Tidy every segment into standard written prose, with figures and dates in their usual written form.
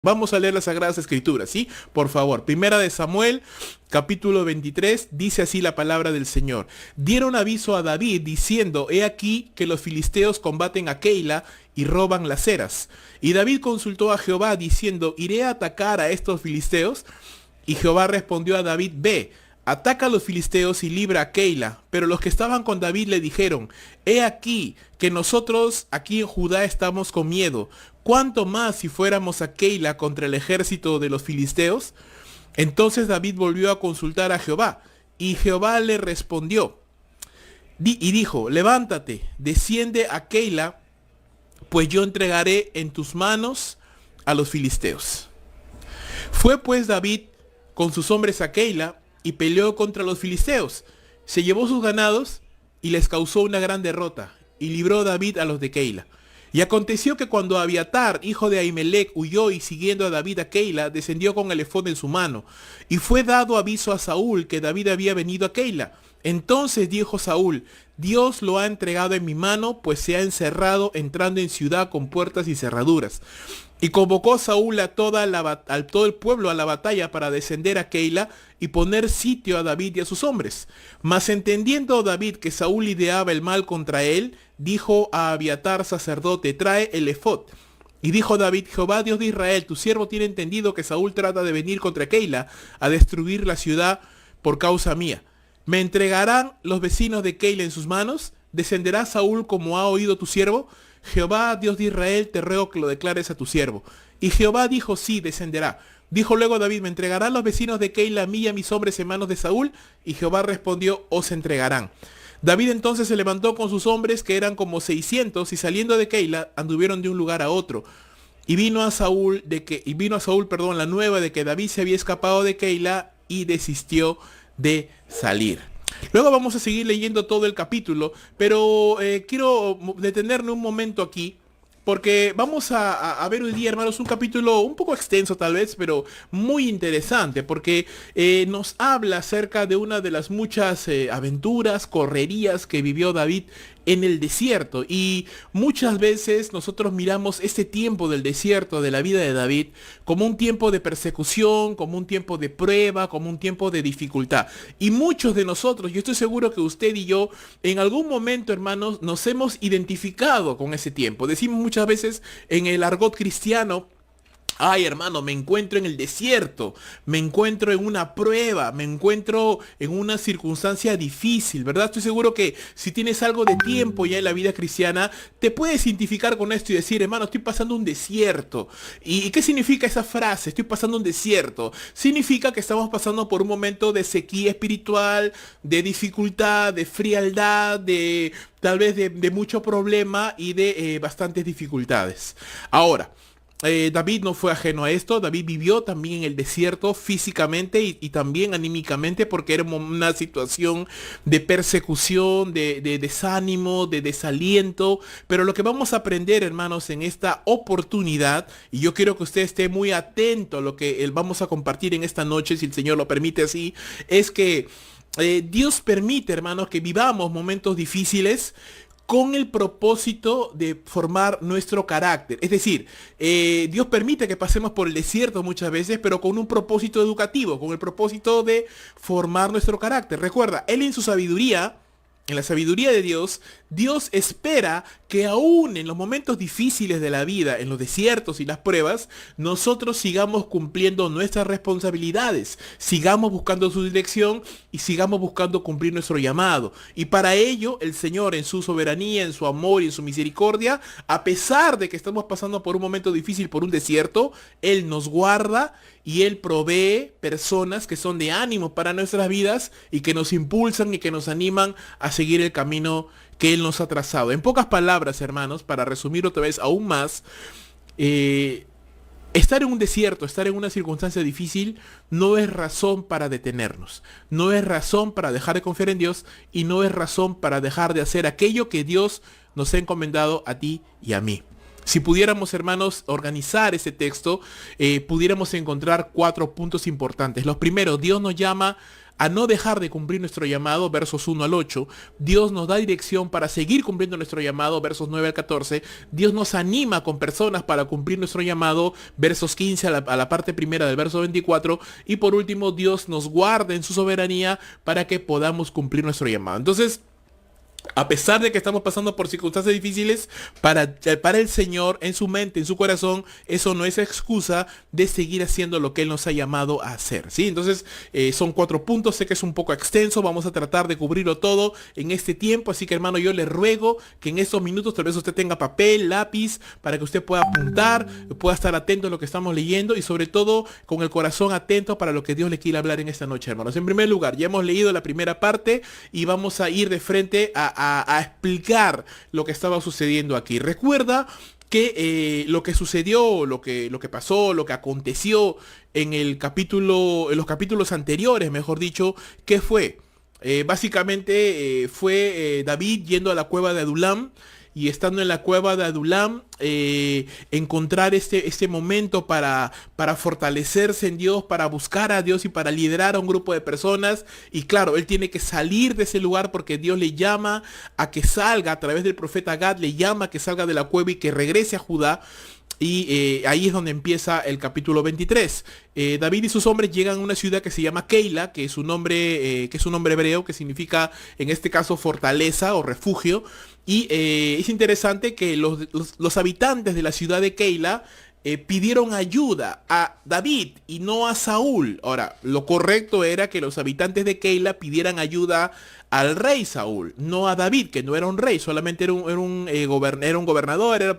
Vamos a leer las Sagradas Escrituras, ¿sí? Por favor. Primera de Samuel, capítulo 23, dice así la palabra del Señor. Dieron aviso a David diciendo, he aquí que los filisteos combaten a Keila y roban las eras. Y David consultó a Jehová diciendo, ¿iré a atacar a estos filisteos? Y Jehová respondió a David, ve, ataca a los filisteos y libra a Keila. Pero los que estaban con David le dijeron, he aquí que nosotros aquí en Judá estamos con miedo. ¿Cuánto más si fuéramos a Keila contra el ejército de los filisteos? Entonces David volvió a consultar a Jehová, y Jehová le respondió, y dijo, levántate, desciende a Keila, pues yo entregaré en tus manos a los filisteos. Fue pues David con sus hombres a Keila, y peleó contra los filisteos. Se llevó sus ganados, y les causó una gran derrota, y libró David a los de Keila. Y aconteció que cuando Abiatar, hijo de Ahimelech, huyó y siguiendo a David a Keila, descendió con el efod en su mano. Y fue dado aviso a Saúl que David había venido a Keila. Entonces dijo Saúl, Dios lo ha entregado en mi mano, pues se ha encerrado entrando en ciudad con puertas y cerraduras. Y convocó Saúl a todo el pueblo a la batalla para descender a Keila y poner sitio a David y a sus hombres. Mas entendiendo David que Saúl ideaba el mal contra él, dijo a Abiatar sacerdote, trae el efod. Y dijo David, Jehová Dios de Israel, tu siervo tiene entendido que Saúl trata de venir contra Keila a destruir la ciudad por causa mía. ¿Me entregarán los vecinos de Keila en sus manos? ¿Descenderá Saúl como ha oído tu siervo? Jehová, Dios de Israel, te ruego que lo declares a tu siervo. Y Jehová dijo, sí, descenderá. Dijo luego David, ¿me entregarán los vecinos de Keila a mí y a mis hombres en manos de Saúl? Y Jehová respondió, os entregarán. David entonces se levantó con sus hombres, que eran como 600, y saliendo de Keila, anduvieron de un lugar a otro. Y vino a Saúl, la nueva de que David se había escapado de Keila y desistió de salir. Luego vamos a seguir leyendo todo el capítulo, pero quiero detenerme un momento aquí, porque vamos a ver hoy día, hermanos, un capítulo un poco extenso tal vez, pero muy interesante, porque nos habla acerca de una de las muchas aventuras, correrías que vivió David en el desierto. Y muchas veces nosotros miramos este tiempo del desierto, de la vida de David, como un tiempo de persecución, como un tiempo de prueba, como un tiempo de dificultad. Y muchos de nosotros, yo estoy seguro que usted y yo, en algún momento, hermanos, nos hemos identificado con ese tiempo. Decimos muchas veces en el argot cristiano, ay, hermano, me encuentro en el desierto, me encuentro en una prueba, me encuentro en una circunstancia difícil, ¿verdad? Estoy seguro que si tienes algo de tiempo ya en la vida cristiana, te puedes identificar con esto y decir, hermano, estoy pasando un desierto. ¿Y qué significa esa frase? Estoy pasando un desierto. Significa que estamos pasando por un momento de sequía espiritual, de dificultad, de frialdad, de tal vez de mucho problema y de bastantes dificultades. Ahora, David no fue ajeno a esto. David vivió también en el desierto físicamente y también anímicamente, porque era una situación de persecución, de desánimo, de desaliento. Pero lo que vamos a aprender, hermanos, en esta oportunidad, y yo quiero que usted esté muy atento a lo que vamos a compartir en esta noche, si el Señor lo permite así, es que Dios permite, hermanos, que vivamos momentos difíciles con el propósito de formar nuestro carácter. Es decir, Dios permite que pasemos por el desierto muchas veces, pero con un propósito educativo, con el propósito de formar nuestro carácter. Recuerda, Él en su sabiduría, en la sabiduría de Dios, Dios espera que aún en los momentos difíciles de la vida, en los desiertos y las pruebas, nosotros sigamos cumpliendo nuestras responsabilidades, sigamos buscando su dirección y sigamos buscando cumplir nuestro llamado. Y para ello, el Señor, en su soberanía, en su amor y en su misericordia, a pesar de que estamos pasando por un momento difícil, por un desierto, Él nos guarda y Él provee personas que son de ánimo para nuestras vidas y que nos impulsan y que nos animan a seguir el camino que Él nos ha trazado. En pocas palabras, hermanos, para resumir otra vez aún más, estar en un desierto, estar en una circunstancia difícil, no es razón para detenernos, no es razón para dejar de confiar en Dios y no es razón para dejar de hacer aquello que Dios nos ha encomendado a ti y a mí. Si pudiéramos, hermanos, organizar ese texto, pudiéramos encontrar 4 puntos importantes. Los primeros, Dios nos llama a no dejar de cumplir nuestro llamado, versos 1 al 8. Dios nos da dirección para seguir cumpliendo nuestro llamado, versos 9 al 14. Dios nos anima con personas para cumplir nuestro llamado, versos 15 a la parte primera del verso 24. Y por último, Dios nos guarda en su soberanía para que podamos cumplir nuestro llamado. Entonces, a pesar de que estamos pasando por circunstancias difíciles, para el Señor, en su mente, en su corazón, eso no es excusa de seguir haciendo lo que Él nos ha llamado a hacer, ¿sí? Entonces, son 4 puntos, sé que es un poco extenso, vamos a tratar de cubrirlo todo en este tiempo, así que hermano, yo le ruego que en estos minutos tal vez usted tenga papel, lápiz, para que usted pueda apuntar, pueda estar atento a lo que estamos leyendo y sobre todo con el corazón atento para lo que Dios le quiere hablar en esta noche, hermanos. En primer lugar, ya hemos leído la primera parte y vamos a ir de frente a explicar lo que estaba sucediendo aquí. Recuerda que lo que sucedió, lo que pasó, lo que aconteció en los capítulos anteriores, mejor dicho, ¿qué fue? Básicamente fue David yendo a la cueva de Adulam, y estando en la cueva de Adulam, encontrar este momento para fortalecerse en Dios, para buscar a Dios y para liderar a un grupo de personas. Y claro, él tiene que salir de ese lugar porque Dios le llama a que salga, a través del profeta Gad, le llama a que salga de la cueva y que regrese a Judá. Y ahí es donde empieza el capítulo 23. David y sus hombres llegan a una ciudad que se llama Keila, que es un nombre hebreo, que significa en este caso fortaleza o refugio. Y es interesante que los habitantes de la ciudad de Keila pidieron ayuda a David y no a Saúl. Ahora, lo correcto era que los habitantes de Keila pidieran ayuda al rey Saúl, no a David, que no era un rey, solamente era un gobernador,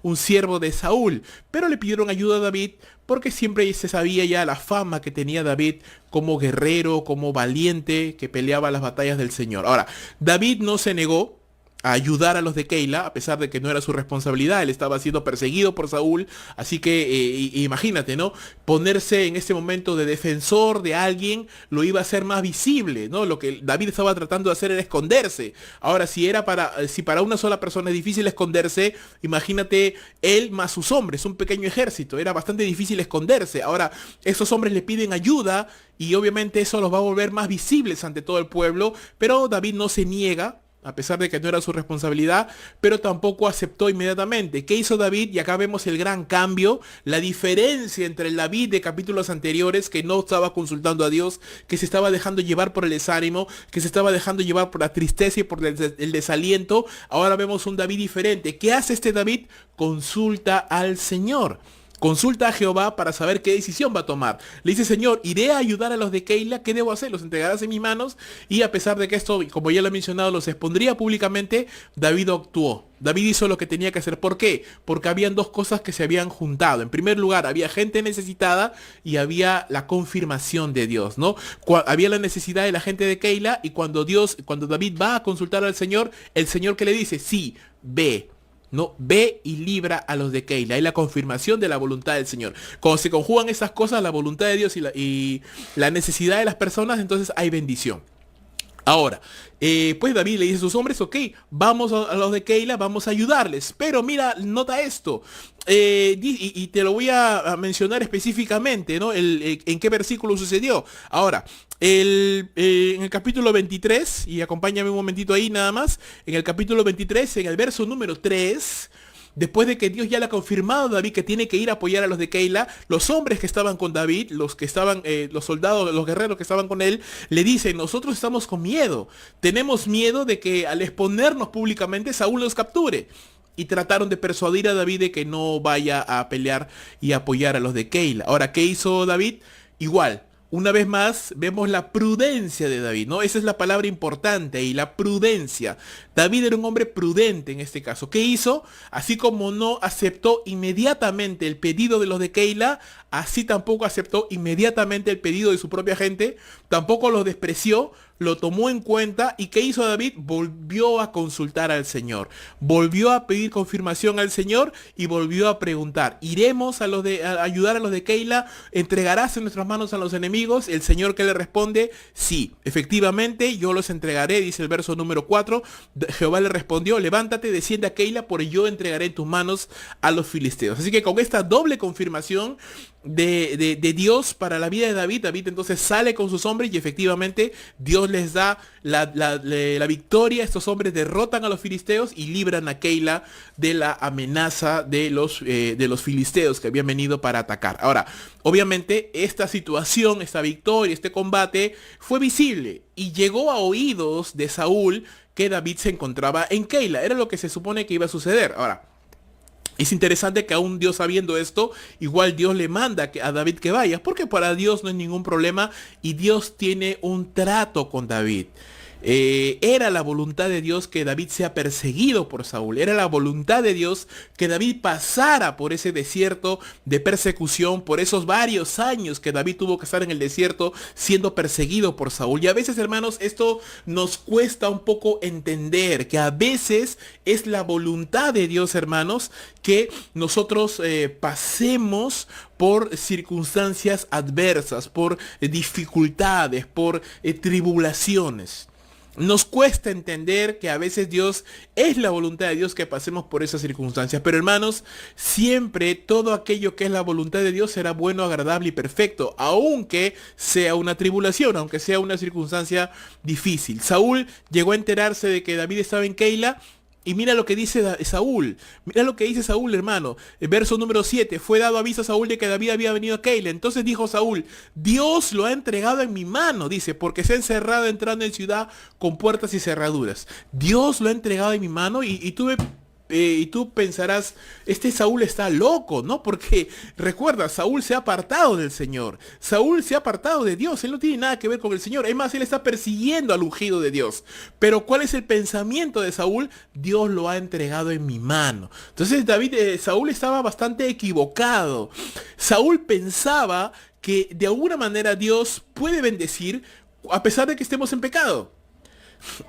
un siervo de Saúl. Pero le pidieron ayuda a David porque siempre se sabía ya la fama que tenía David como guerrero, como valiente, que peleaba las batallas del Señor. Ahora, David no se negó a ayudar a los de Keila, a pesar de que no era su responsabilidad. Él estaba siendo perseguido por Saúl, así que imagínate, ¿no? Ponerse en este momento de defensor de alguien lo iba a hacer más visible, ¿no? Lo que David estaba tratando de hacer era esconderse. Ahora, si para una sola persona es difícil esconderse, imagínate él más sus hombres, un pequeño ejército, era bastante difícil esconderse. Ahora, esos hombres le piden ayuda y obviamente eso los va a volver más visibles ante todo el pueblo, pero David no se niega, a pesar de que no era su responsabilidad, pero tampoco aceptó inmediatamente. ¿Qué hizo David? Y acá vemos el gran cambio, la diferencia entre el David de capítulos anteriores, que no estaba consultando a Dios, que se estaba dejando llevar por el desánimo, que se estaba dejando llevar por la tristeza y por el desaliento. Ahora vemos un David diferente. ¿Qué hace este David? Consulta al Señor. Consulta a Jehová para saber qué decisión va a tomar. Le dice: Señor, iré a ayudar a los de Keila, ¿qué debo hacer? ¿Los entregarás en mis manos? Y a pesar de que esto, como ya lo he mencionado, los expondría públicamente, David actuó. David hizo lo que tenía que hacer. ¿Por qué? Porque habían dos cosas que se habían juntado. En primer lugar, había gente necesitada y había la confirmación de Dios, ¿no? Había la necesidad de la gente de Keila, y cuando David va a consultar al Señor, el Señor, ¿que le dice? Sí, ve. No, ve y libra a los de Keila. Es la confirmación de la voluntad del Señor. Cuando se conjugan esas cosas, la voluntad de Dios y la necesidad de las personas, entonces hay bendición. Ahora, pues David le dice a sus hombres: ok, vamos a los de Keila, vamos a ayudarles. Pero mira, nota esto. Y te lo voy a mencionar específicamente, ¿no? En qué versículo sucedió. Ahora, en el capítulo 23, y acompáñame un momentito ahí nada más, en el capítulo 23, en el verso número 3, después de que Dios ya le ha confirmado a David que tiene que ir a apoyar a los de Keila, los hombres que estaban con David, los soldados, los guerreros que estaban con él, le dicen: nosotros estamos con miedo. Tenemos miedo de que al exponernos públicamente Saúl los capture. Y trataron de persuadir a David de que no vaya a pelear y apoyar a los de Keila. Ahora, ¿qué hizo David? Igual. Una vez más vemos la prudencia de David, ¿no? Esa es la palabra importante y la prudencia. David era un hombre prudente en este caso. ¿Qué hizo? Así como no aceptó inmediatamente el pedido de los de Keila, así tampoco aceptó inmediatamente el pedido de su propia gente, tampoco los despreció, lo tomó en cuenta. ¿Y qué hizo David? Volvió a consultar al Señor, volvió a pedir confirmación al Señor y volvió a preguntar: ¿iremos a ayudar a los de Keila? ¿Entregarás en nuestras manos a los enemigos? El Señor, que le responde: sí, efectivamente yo los entregaré, dice el verso número 4. Jehová le respondió: levántate, desciende a Keila, por yo entregaré en tus manos a los filisteos. Así que con esta doble confirmación, de Dios para la vida de David. David entonces sale con sus hombres y efectivamente Dios les da la victoria. Estos hombres derrotan a los filisteos y libran a Keila de la amenaza de los filisteos que habían venido para atacar. Ahora, obviamente esta situación, esta victoria, este combate fue visible y llegó a oídos de Saúl que David se encontraba en Keila. Era lo que se supone que iba a suceder. Ahora, es interesante que aún Dios sabiendo esto, igual Dios le manda a David que vaya, porque para Dios no es ningún problema y Dios tiene un trato con David. Era la voluntad de Dios que David sea perseguido por Saúl. Era la voluntad de Dios que David pasara por ese desierto de persecución, por esos varios años que David tuvo que estar en el desierto siendo perseguido por Saúl. Y a veces, hermanos, esto nos cuesta un poco entender, que a veces es la voluntad de Dios, hermanos, que nosotros pasemos por circunstancias adversas, por dificultades, por tribulaciones. Nos cuesta entender que a veces Dios es la voluntad de Dios que pasemos por esas circunstancias. Pero hermanos, siempre todo aquello que es la voluntad de Dios será bueno, agradable y perfecto, aunque sea una tribulación, aunque sea una circunstancia difícil. Saúl llegó a enterarse de que David estaba en Keila. Y mira lo que dice Saúl, mira lo que dice Saúl, hermano. El verso número 7, fue dado aviso a Saúl de que David había venido a Keila. Entonces dijo Saúl, Dios lo ha entregado en mi mano, dice, porque se ha encerrado entrando en ciudad con puertas y cerraduras. Dios lo ha entregado en mi mano y tú pensarás, este Saúl está loco, ¿no? Porque recuerda, Saúl se ha apartado del Señor. Saúl se ha apartado de Dios. Él no tiene nada que ver con el Señor. Es más, él está persiguiendo al ungido de Dios. Pero ¿cuál es el pensamiento de Saúl? Dios lo ha entregado en mi mano. Entonces Saúl estaba bastante equivocado. Saúl pensaba que de alguna manera Dios puede bendecir a pesar de que estemos en pecado.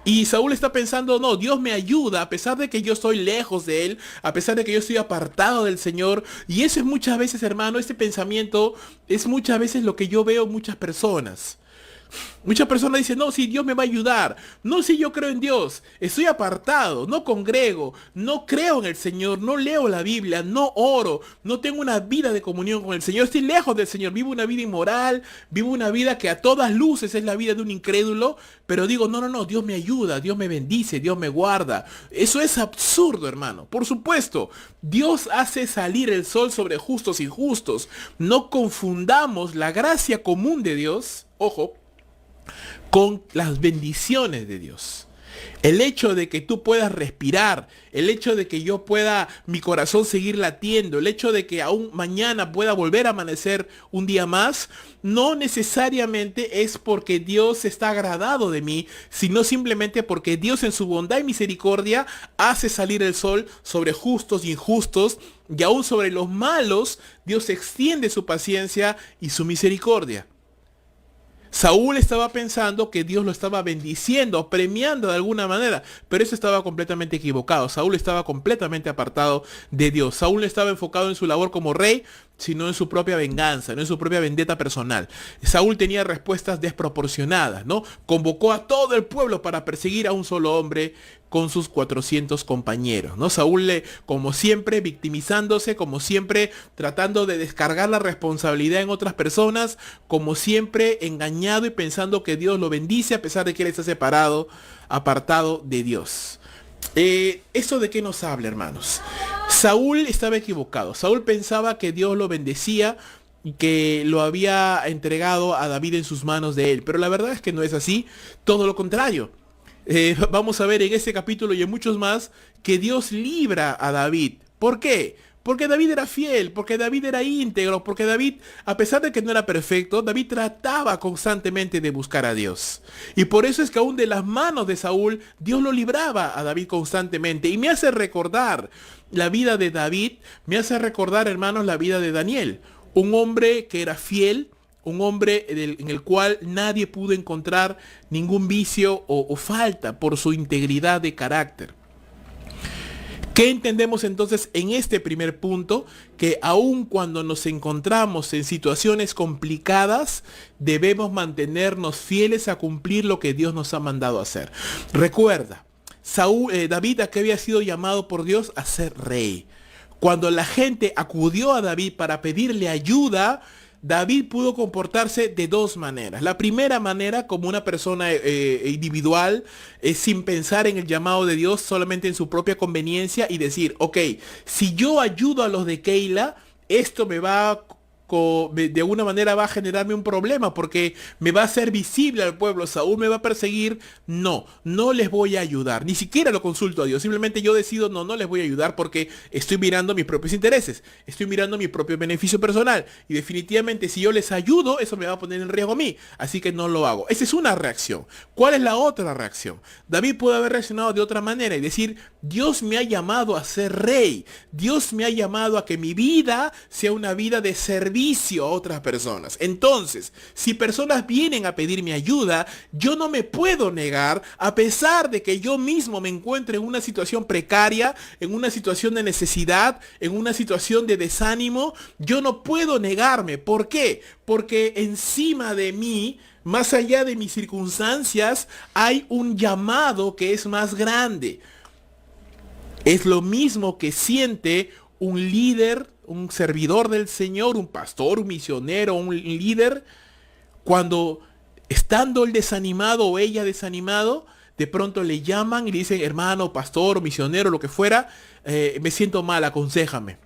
Y Saúl está pensando, no, Dios me ayuda a pesar de que yo estoy lejos de Él, a pesar de que yo estoy apartado del Señor. Y eso es muchas veces, hermano, este pensamiento es muchas veces lo que yo veo en muchas personas. Muchas personas dicen, no, si Dios me va a ayudar. No, si yo creo en Dios. Estoy apartado, no congrego, no creo en el Señor, no leo la Biblia, no oro, no tengo una vida de comunión con el Señor. Estoy lejos del Señor, vivo una vida inmoral, vivo una vida que a todas luces es la vida de un incrédulo. Pero digo, no, Dios me ayuda, Dios me bendice, Dios me guarda. Eso es absurdo, hermano. Por supuesto, Dios hace salir el sol sobre justos y injustos. No confundamos la gracia común de Dios, ojo, con las bendiciones de Dios. El hecho de que tú puedas respirar, el hecho de que yo pueda, mi corazón seguir latiendo, el hecho de que aún mañana pueda volver a amanecer un día más, no necesariamente es porque Dios está agradado de mí, sino simplemente porque Dios en su bondad y misericordia hace salir el sol sobre justos y injustos, y aún sobre los malos Dios extiende su paciencia y su misericordia. Saúl estaba pensando que Dios lo estaba bendiciendo, premiando de alguna manera, pero eso estaba completamente equivocado. Saúl estaba completamente apartado de Dios. Saúl no estaba enfocado en su labor como rey, sino en su propia venganza, no en su propia vendetta personal. Saúl tenía respuestas desproporcionadas, ¿no? Convocó a todo el pueblo para perseguir a un solo hombre con sus 400 compañeros, ¿no? Saúl, como siempre, victimizándose, como siempre, tratando de descargar la responsabilidad en otras personas, como siempre, engañado y pensando que Dios lo bendice a pesar de que él está separado, apartado de Dios. ¿Eso de qué nos habla, hermanos? Saúl estaba equivocado. Saúl pensaba que Dios lo bendecía y que lo había entregado a David en sus manos de él. Pero la verdad es que no es así, todo lo contrario. Vamos a ver en este capítulo y en muchos más que Dios libra a David. ¿Por qué? Porque David era fiel, porque David era íntegro, porque David, a pesar de que no era perfecto, David trataba constantemente de buscar a Dios. Y por eso es que aún de las manos de Saúl, Dios lo libraba a David constantemente. Y me hace recordar la vida de David, me hace recordar, hermanos, la vida de Daniel. Un hombre que era fiel, un hombre en el cual nadie pudo encontrar ningún vicio o falta por su integridad de carácter. ¿Qué entendemos entonces en este primer punto? Que aun cuando nos encontramos en situaciones complicadas, debemos mantenernos fieles a cumplir lo que Dios nos ha mandado hacer. Recuerda, David, ¿a qué había sido llamado por Dios? A ser rey. Cuando la gente acudió a David para pedirle ayuda, David pudo comportarse de dos maneras. La primera manera, como una persona individual, sin pensar en el llamado de Dios, solamente en su propia conveniencia y decir, ok, si yo ayudo a los de Keila, esto me va a de alguna manera va a generarme un problema porque me va a hacer visible al pueblo, Saúl me va a perseguir. No les voy a ayudar, ni siquiera lo consulto a Dios, simplemente yo decido, no les voy a ayudar porque estoy mirando mis propios intereses, estoy mirando mi propio beneficio personal y definitivamente si yo les ayudo, eso me va a poner en riesgo a mí, así que no lo hago. Esa es una reacción. ¿Cuál es la otra reacción? David puede haber reaccionado de otra manera y decir, Dios me ha llamado a ser rey, Dios me ha llamado a que mi vida sea una vida de servicio a otras personas. Entonces, si personas vienen a pedirme ayuda, yo no me puedo negar, a pesar de que yo mismo me encuentre en una situación precaria, en una situación de necesidad, en una situación de desánimo, yo no puedo negarme. ¿Por qué? Porque encima de mí, más allá de mis circunstancias, hay un llamado que es más grande. Es lo mismo que siente un líder, un servidor del Señor, un pastor, un misionero, un líder, cuando estando él desanimado o ella desanimado, de pronto le llaman y le dicen, hermano, pastor o misionero, lo que fuera, me siento mal, aconséjame.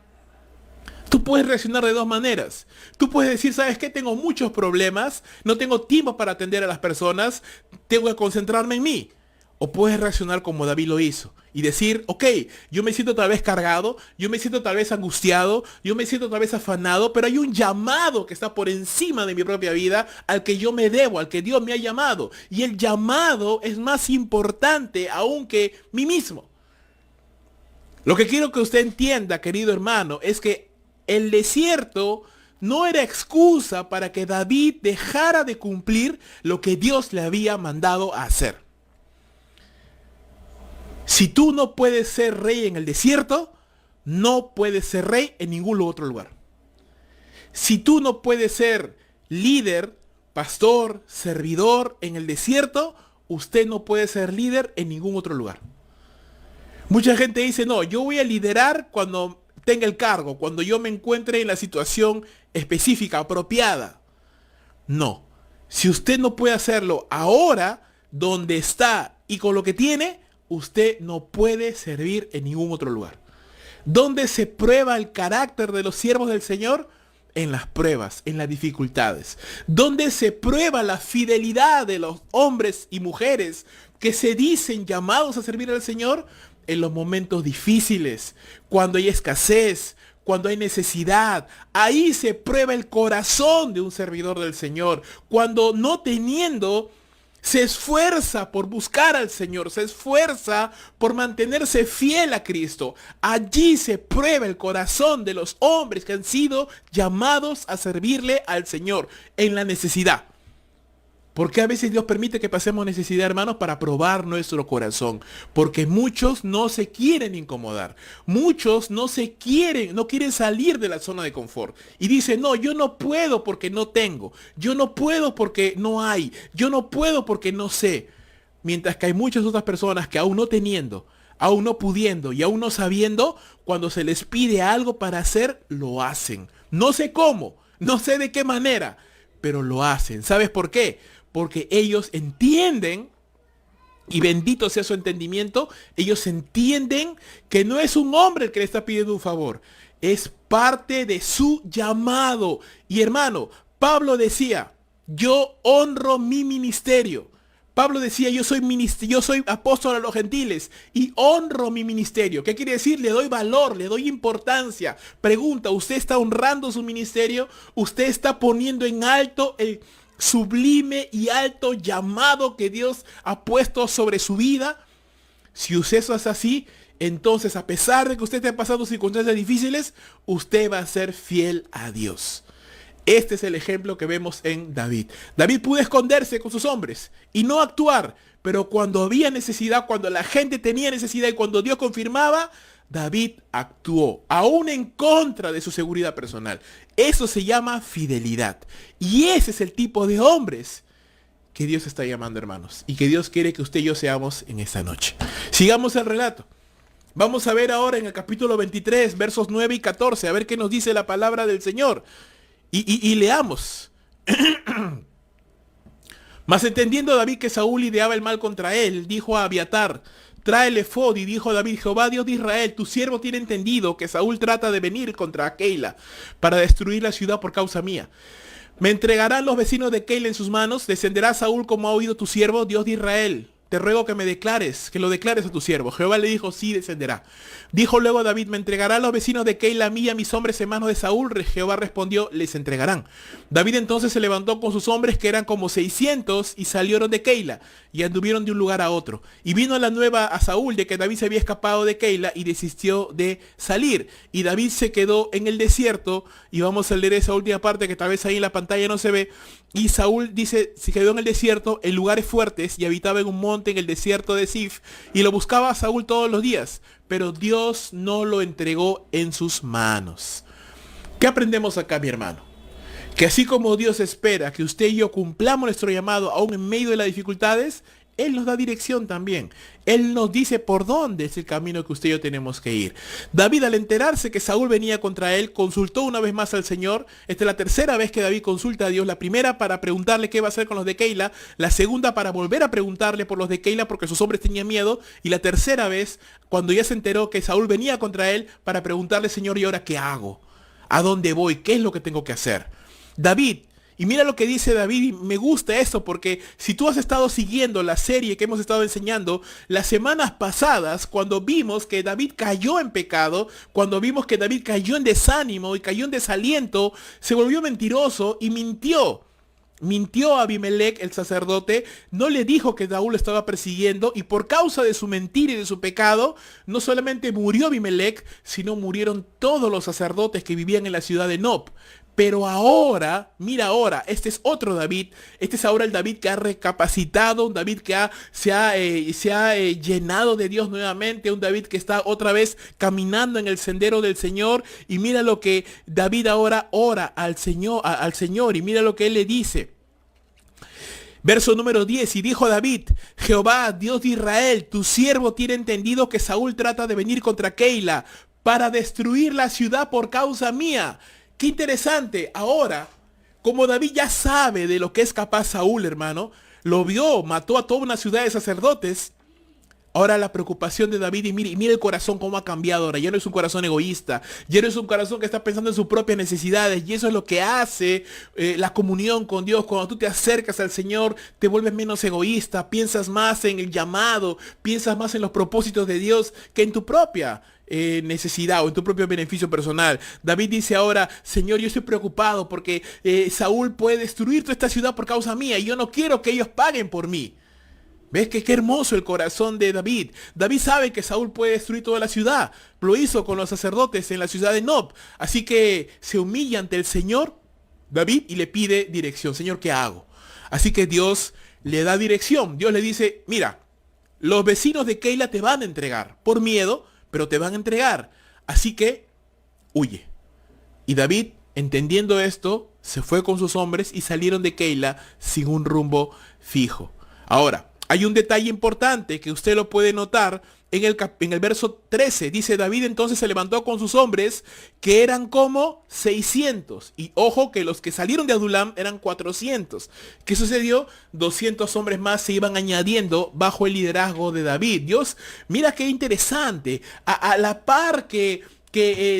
Tú puedes reaccionar de dos maneras. Tú puedes decir, ¿sabes qué? Tengo muchos problemas, no tengo tiempo para atender a las personas, tengo que concentrarme en mí. O puedes reaccionar como David lo hizo y decir, ok, yo me siento tal vez cargado, yo me siento tal vez angustiado, yo me siento tal vez afanado, pero hay un llamado que está por encima de mi propia vida al que yo me debo, al que Dios me ha llamado. Y el llamado es más importante aún que mí mismo. Lo que quiero que usted entienda, querido hermano, es que el desierto no era excusa para que David dejara de cumplir lo que Dios le había mandado a hacer. Si tú no puedes ser rey en el desierto, no puedes ser rey en ningún otro lugar. Si tú no puedes ser líder, pastor, servidor en el desierto, usted no puede ser líder en ningún otro lugar. Mucha gente dice, no, yo voy a liderar cuando tenga el cargo, cuando yo me encuentre en la situación específica, apropiada. No. Si usted no puede hacerlo ahora, donde está y con lo que tiene, usted no puede servir en ningún otro lugar. ¿Dónde se prueba el carácter de los siervos del Señor? En las pruebas, en las dificultades. ¿Dónde se prueba la fidelidad de los hombres y mujeres que se dicen llamados a servir al Señor? En los momentos difíciles, cuando hay escasez, cuando hay necesidad. Ahí se prueba el corazón de un servidor del Señor. Cuando no teniendo, se esfuerza por buscar al Señor, se esfuerza por mantenerse fiel a Cristo. Allí se prueba el corazón de los hombres que han sido llamados a servirle al Señor en la necesidad. Porque a veces Dios permite que pasemos necesidad, hermanos, para probar nuestro corazón. Porque muchos no se quieren incomodar. Muchos no quieren salir de la zona de confort. Y dicen, no, yo no puedo porque no tengo. Yo no puedo porque no hay. Yo no puedo porque no sé. Mientras que hay muchas otras personas que aún no teniendo, aún no pudiendo y aún no sabiendo, cuando se les pide algo para hacer, lo hacen. No sé cómo, no sé de qué manera, pero lo hacen. ¿Sabes por qué? Porque ellos entienden, y bendito sea su entendimiento, ellos entienden que no es un hombre el que le está pidiendo un favor, es parte de su llamado. Y hermano, Pablo decía, yo honro mi ministerio. Pablo decía, yo soy apóstol a los gentiles y honro mi ministerio. ¿Qué quiere decir? Le doy valor, le doy importancia. Pregunta, ¿usted está honrando su ministerio? ¿Usted está poniendo en alto el sublime y alto llamado que Dios ha puesto sobre su vida? Si usted eso es así, entonces a pesar de que usted esté pasando circunstancias difíciles, usted va a ser fiel a Dios. Este es el ejemplo que vemos en David. David pudo esconderse con sus hombres y no actuar, pero cuando había necesidad, cuando la gente tenía necesidad y cuando Dios confirmaba, David actuó, aún en contra de su seguridad personal. Eso se llama fidelidad. Y ese es el tipo de hombres que Dios está llamando, hermanos, y que Dios quiere que usted y yo seamos en esta noche. Sigamos el relato. Vamos a ver ahora en el capítulo 23, versos 9 y 14, a ver qué nos dice la palabra del Señor. Y leamos. Mas entendiendo David que Saúl ideaba el mal contra él, dijo a Abiatar, trae el efod, y dijo David, Jehová Dios de Israel, tu siervo tiene entendido que Saúl trata de venir contra Keila para destruir la ciudad por causa mía. Me entregarán los vecinos de Keila en sus manos, descenderá Saúl como ha oído tu siervo, Dios de Israel. Te ruego que me declares, que lo declares a tu siervo. Jehová le dijo, sí, descenderá. Dijo luego David, me entregarán los vecinos de Keila a mí y a mis hombres en manos de Saúl. Jehová respondió, les entregarán. David entonces se levantó con sus hombres, que eran como 600, y salieron de Keila, y anduvieron de un lugar a otro. Y vino la nueva a Saúl de que David se había escapado de Keila, y desistió de salir. Y David se quedó en el desierto, y vamos a leer esa última parte que tal vez ahí en la pantalla no se ve. Y Saúl dice, se quedó en el desierto, en lugares fuertes, y habitaba en un monte en el desierto de Sif, y lo buscaba a Saúl todos los días, pero Dios no lo entregó en sus manos. ¿Qué aprendemos acá, mi hermano? Que así como Dios espera que usted y yo cumplamos nuestro llamado aún en medio de las dificultades, Él nos da dirección también. Él nos dice por dónde es el camino que usted y yo tenemos que ir. David, al enterarse que Saúl venía contra él, consultó una vez más al Señor. Esta es la tercera vez que David consulta a Dios. La primera para preguntarle qué va a hacer con los de Keila. La segunda para volver a preguntarle por los de Keila porque sus hombres tenían miedo. Y la tercera vez, cuando ya se enteró que Saúl venía contra él, para preguntarle, Señor, ¿y ahora qué hago? ¿A dónde voy? ¿Qué es lo que tengo que hacer? David, y mira lo que dice David, y me gusta esto porque si tú has estado siguiendo la serie que hemos estado enseñando, las semanas pasadas, cuando vimos que David cayó en pecado, cuando vimos que David cayó en desánimo y cayó en desaliento, se volvió mentiroso y mintió. Mintió a Abimelech, el sacerdote, no le dijo que Saúl lo estaba persiguiendo, y por causa de su mentira y de su pecado, no solamente murió Abimelech, sino murieron todos los sacerdotes que vivían en la ciudad de Nob. Pero ahora, mira ahora, este es otro David, este es ahora el David que ha recapacitado, un David que se ha llenado de Dios nuevamente, un David que está otra vez caminando en el sendero del Señor, y mira lo que David ahora ora al Señor, y mira lo que él le dice. Verso número 10, y dijo David, Jehová, Dios de Israel, tu siervo tiene entendido que Saúl trata de venir contra Keila para destruir la ciudad por causa mía. Qué interesante, ahora, como David ya sabe de lo que es capaz Saúl, hermano, lo vio, mató a toda una ciudad de sacerdotes. Ahora la preocupación de David, y mira el corazón cómo ha cambiado ahora. Ya no es un corazón egoísta, ya no es un corazón que está pensando en sus propias necesidades. Y eso es lo que hace la comunión con Dios. Cuando tú te acercas al Señor, te vuelves menos egoísta, piensas más en el llamado, piensas más en los propósitos de Dios que en tu propia necesidad o en tu propio beneficio personal. David dice ahora, Señor, yo estoy preocupado porque Saúl puede destruir toda esta ciudad por causa mía y yo no quiero que ellos paguen por mí. ¿Ves qué hermoso el corazón de David? David sabe que Saúl puede destruir toda la ciudad. Lo hizo con los sacerdotes en la ciudad de Nob. Así que se humilla ante el Señor, David, y le pide dirección. Señor, ¿qué hago? Así que Dios le da dirección. Dios le dice, mira, los vecinos de Keila te van a entregar. Por miedo, pero te van a entregar. Así que huye. Y David, entendiendo esto, se fue con sus hombres y salieron de Keila sin un rumbo fijo. Ahora, hay un detalle importante que usted lo puede notar en el verso 13. Dice, David entonces se levantó con sus hombres, que eran como 600. Y ojo que los que salieron de Adulam eran 400. ¿Qué sucedió? 200 hombres más se iban añadiendo bajo el liderazgo de David. Dios, mira qué interesante. A la par que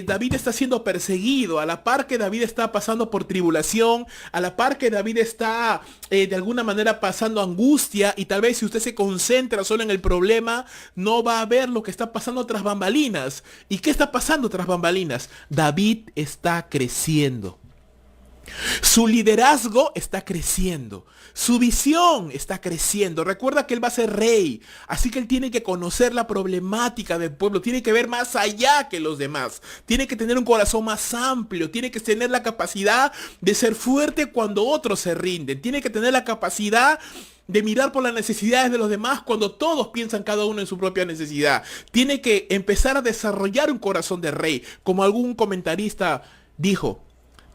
David está siendo perseguido, a la par que David está pasando por tribulación, a la par que David está de alguna manera pasando angustia, y tal vez si usted se concentra solo en el problema, no va a ver lo que está pasando tras bambalinas. ¿Y qué está pasando tras bambalinas? David está creciendo. Su liderazgo está creciendo. Su visión está creciendo. Recuerda que él va a ser rey. Así que él tiene que conocer la problemática del pueblo. Tiene que ver más allá que los demás. Tiene que tener un corazón más amplio. Tiene que tener la capacidad de ser fuerte cuando otros se rinden. Tiene que tener la capacidad de mirar por las necesidades de los demás cuando todos piensan cada uno en su propia necesidad. Tiene que empezar a desarrollar un corazón de rey. Como algún comentarista dijo,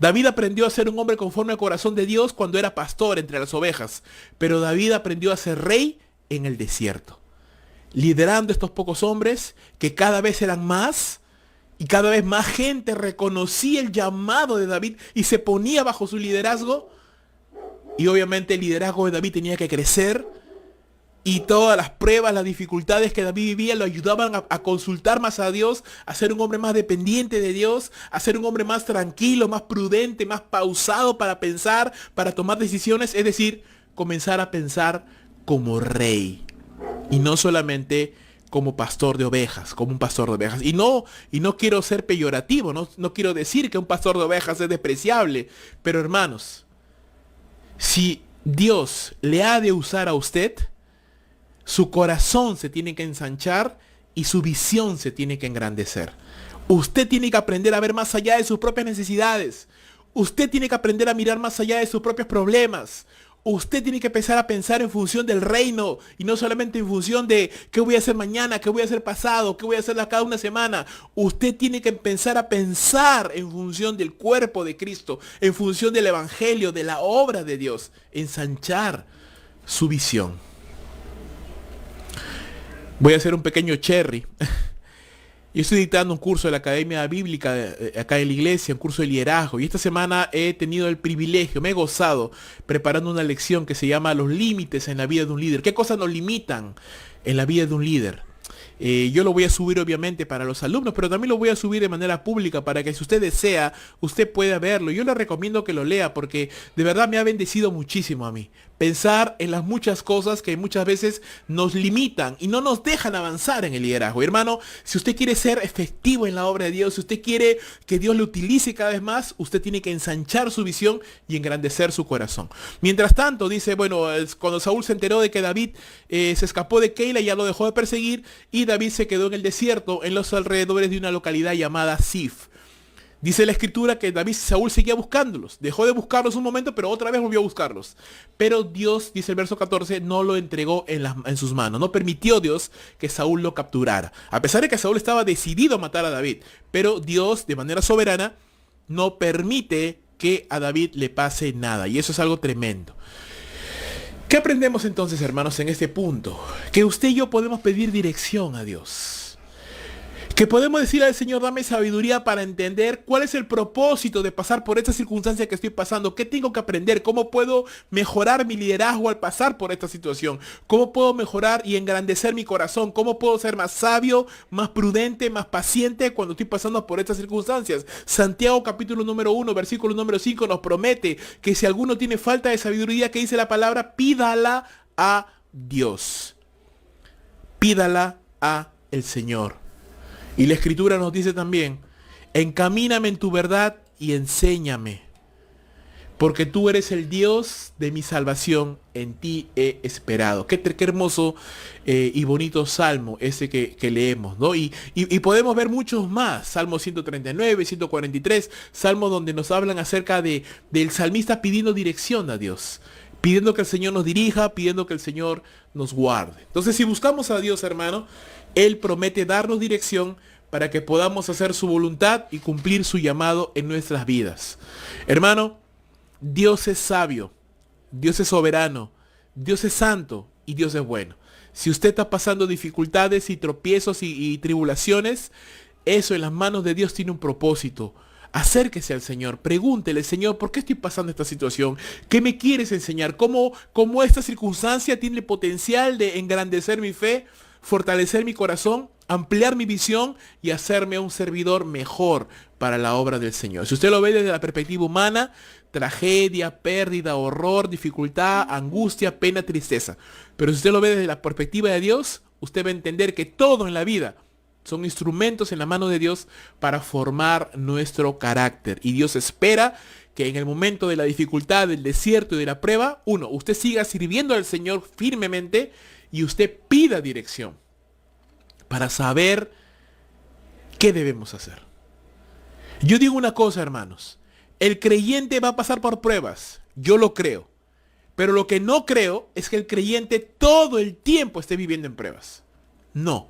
David aprendió a ser un hombre conforme al corazón de Dios cuando era pastor entre las ovejas, pero David aprendió a ser rey en el desierto. liderando estos pocos hombres que cada vez eran más y cada vez más gente reconocía el llamado de David y se ponía bajo su liderazgo. Y obviamente el liderazgo de David tenía que crecer y todas las pruebas, las dificultades que David vivía lo ayudaban a consultar más a Dios, a ser un hombre más dependiente de Dios, a ser un hombre más tranquilo, más prudente, más pausado para pensar, para tomar decisiones, es decir, comenzar a pensar como rey y no solamente como pastor de ovejas, como un pastor de ovejas. Y no quiero ser peyorativo, no quiero decir que un pastor de ovejas es despreciable, pero hermanos, si Dios le ha de usar a usted, su corazón se tiene que ensanchar y su visión se tiene que engrandecer. Usted tiene que aprender a ver más allá de sus propias necesidades. Usted tiene que aprender a mirar más allá de sus propios problemas. Usted tiene que empezar a pensar en función del reino y no solamente en función de qué voy a hacer mañana, qué voy a hacer pasado, qué voy a hacer cada una semana. Usted tiene que empezar a pensar en función del cuerpo de Cristo, en función del evangelio, de la obra de Dios, ensanchar su visión. Voy a hacer un pequeño cherry. Yo estoy dictando un curso de la Academia Bíblica acá en la iglesia, un curso de liderazgo. Y esta semana he tenido el privilegio, me he gozado preparando una lección que se llama Los límites en la vida de un líder. ¿Qué cosas nos limitan en la vida de un líder? Yo lo voy a subir obviamente para los alumnos, pero también lo voy a subir de manera pública para que si usted desea, usted pueda verlo. Yo le recomiendo que lo lea porque de verdad me ha bendecido muchísimo a mí. Pensar en las muchas cosas que muchas veces nos limitan y no nos dejan avanzar en el liderazgo. Hermano, si usted quiere ser efectivo en la obra de Dios, si usted quiere que Dios le utilice cada vez más, usted tiene que ensanchar su visión y engrandecer su corazón. Mientras tanto, dice, bueno, cuando Saúl se enteró de que David se escapó de Keila, ya lo dejó de perseguir y David se quedó en el desierto, en los alrededores de una localidad llamada Sif. Dice la escritura que Saúl seguía buscándolos. Dejó de buscarlos un momento, pero otra vez volvió a buscarlos. Pero Dios, dice el verso 14, no lo entregó en sus manos. No permitió Dios que Saúl lo capturara. A pesar de que Saúl estaba decidido a matar a David. Pero Dios, de manera soberana, no permite que a David le pase nada. Y eso es algo tremendo. ¿Qué aprendemos entonces, hermanos, en este punto? Que usted y yo podemos pedir dirección a Dios. Que podemos decirle al Señor, dame sabiduría para entender cuál es el propósito de pasar por esta circunstancia que estoy pasando. ¿Qué tengo que aprender? ¿Cómo puedo mejorar mi liderazgo al pasar por esta situación? ¿Cómo puedo mejorar y engrandecer mi corazón? ¿Cómo puedo ser más sabio, más prudente, más paciente cuando estoy pasando por estas circunstancias? Santiago capítulo número 1, versículo número 5 nos promete que si alguno tiene falta de sabiduría, que dice la palabra, pídala a Dios. Pídala a el Señor. Y la escritura nos dice también, encamíname en tu verdad y enséñame, porque tú eres el Dios de mi salvación, en ti he esperado. Qué hermoso y bonito salmo ese que leemos, ¿no? Y podemos ver muchos más, Salmo 139, 143, salmos donde nos hablan acerca del salmista pidiendo dirección a Dios, pidiendo que el Señor nos dirija, pidiendo que el Señor nos guarde. Entonces, si buscamos a Dios, hermano, Él promete darnos dirección para que podamos hacer su voluntad y cumplir su llamado en nuestras vidas. Hermano, Dios es sabio, Dios es soberano, Dios es santo y Dios es bueno. Si usted está pasando dificultades y tropiezos y tribulaciones, eso en las manos de Dios tiene un propósito. Acérquese al Señor, pregúntele, Señor, ¿por qué estoy pasando esta situación? ¿Qué me quieres enseñar? ¿Cómo esta circunstancia tiene el potencial de engrandecer mi fe, fortalecer mi corazón, ampliar mi visión y hacerme un servidor mejor para la obra del Señor? Si usted lo ve desde la perspectiva humana, tragedia, pérdida, horror, dificultad, angustia, pena, tristeza. Pero si usted lo ve desde la perspectiva de Dios, usted va a entender que todo en la vida son instrumentos en la mano de Dios para formar nuestro carácter. Y Dios espera que en el momento de la dificultad, del desierto y de la prueba, usted siga sirviendo al Señor firmemente y usted pida dirección para saber qué debemos hacer. Yo digo una cosa, hermanos. El creyente va a pasar por pruebas. Yo lo creo. Pero lo que no creo es que el creyente todo el tiempo esté viviendo en pruebas. No.